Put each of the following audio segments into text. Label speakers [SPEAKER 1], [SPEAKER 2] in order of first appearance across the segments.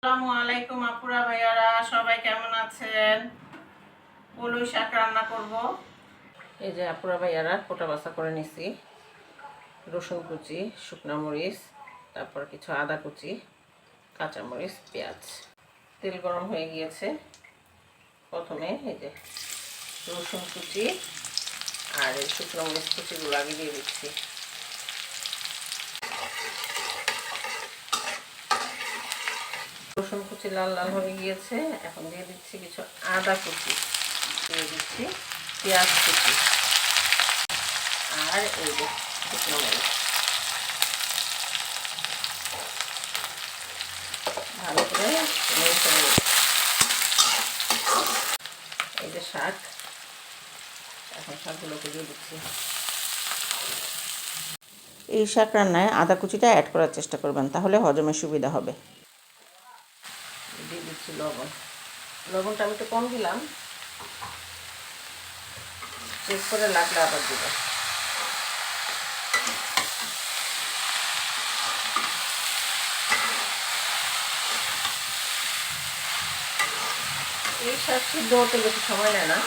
[SPEAKER 1] আসসালামু আলাইকুম আপুরা ভাইয়ারা, সবাই কেমন আছেন? কলই শাক রান্না করব। এই যে আপুরা ভাইয়ারা কোটা বাছা করে নিছি, রসুন কুচি, শুকনা মরিচ, তারপর কিছু আদা কুচি, কাঁচামরিচ, পেঁয়াজ। তেল গরম হয়ে গিয়েছে। প্রথমে এই যে রসুন কুচি আর এই শুকনো মরিচ কুচিগুলো আগে দিয়ে দিচ্ছি। রসুন কুচি লাল লাল হয়ে গিয়েছে। এখন দিয়ে দিচ্ছি কিছু আদা কুচি, দিয়ে দিচ্ছি পেঁয়াজ কুচি আর এই যে শুকনো মরিচ। ভালো করে এই যে শাক, এখন শাকগুলোকে দিয়ে দিচ্ছি। এই শাক রান্নায় আদা কুচিটা অ্যাড করার চেষ্টা করবেন, তাহলে হজমের সুবিধা হবে। দিয়ে দিচ্ছি লবণ। লবণটা আমি একটু কম দিলাম, চেক করে লাগলে আবার দিব। এই শাক সিদ্ধ হতে বেশি সময় নেয় না।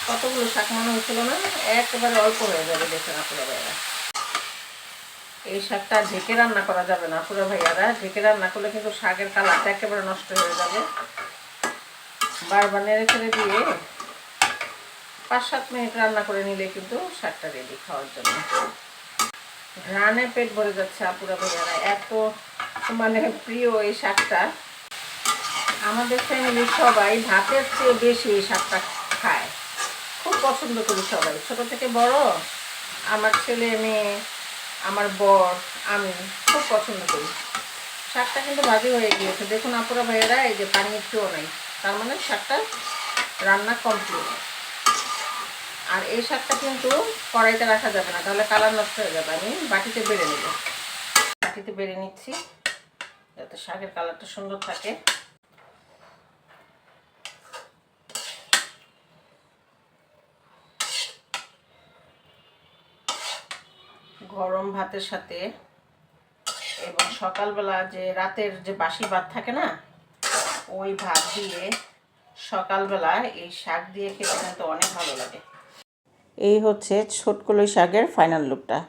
[SPEAKER 1] কতগুলো শাক মনে হচ্ছিল না, একেবারে অল্প হয়ে যাবে। দেখেন আপুরা ভাইয়ারা, এই শাকটা ঢেকে রান্না করা যাবে না আপুরা ভাইয়ারা। ঢেকে রান্না করলে কিন্তু শাকের কালারটা একেবারে নষ্ট হয়ে যাবে। বারবার নেড়ে ছেড়ে দিয়ে 5-7 মিনিট রান্না করে নিলে কিন্তু শাকটা রেডি খাওয়ার জন্য। ঘ্রাণে পেট ভরে যাচ্ছে আপুরা ভাইয়ারা, এত মানে প্রিয় এই শাকটা। আমাদের ফ্যামিলির সবাই ভাতের চেয়ে বেশি এই শাকটা খায়, খুব পছন্দ করি সবাই, ছোট থেকে বড়। আমার ছেলে মেয়ে, আমার বর, আমি খুব পছন্দ করি। শাকটা কিন্তু ভাজি হয়ে গিয়েছে, দেখুন আপুরা ভাইয়েরা, এই যে পানি একটুও নেই, তার মানে শাকটা রান্না কমপ্লিট। আর এই শাকটা কিন্তু কড়াইতে রাখা যাবে না, তাহলে কালার নষ্ট হয়ে যাবে। আমি বাটিতে বেড়ে নেব, বাটিতে বেড়ে নিচ্ছি যাতে শাকের কালারটা সুন্দর থাকে। গরম ভাতের সাথে এবং সকালবেলা যে রাতের যে বাসি ভাত থাকে না, ওই ভাত দিয়ে সকালবেলা এই শাক দিয়ে খেতে কিন্তু অনেক ভালো লাগে। এই হচ্ছে ছোটকলই শাকের ফাইনাল লুকটা।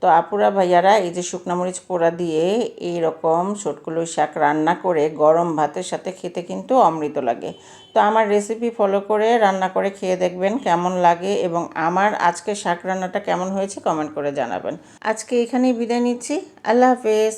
[SPEAKER 1] তো আপুরা ভাইয়ারা, এই যে শুকনো মরিচ পোড়া দিয়ে এইরকম ছোটকলই শাক রান্না করে গরম ভাতের সাথে খেতে কিন্তু অমৃত লাগে। তো আমার রেসিপি ফলো করে রান্না করে খেয়ে দেখবেন কেমন লাগে, এবং আমার আজকে শাক রান্নাটা কেমন হয়েছে কমেন্ট করে জানাবেন। আজকে এখানেই বিদায় নিচ্ছি। আল্লাহ হাফেজ।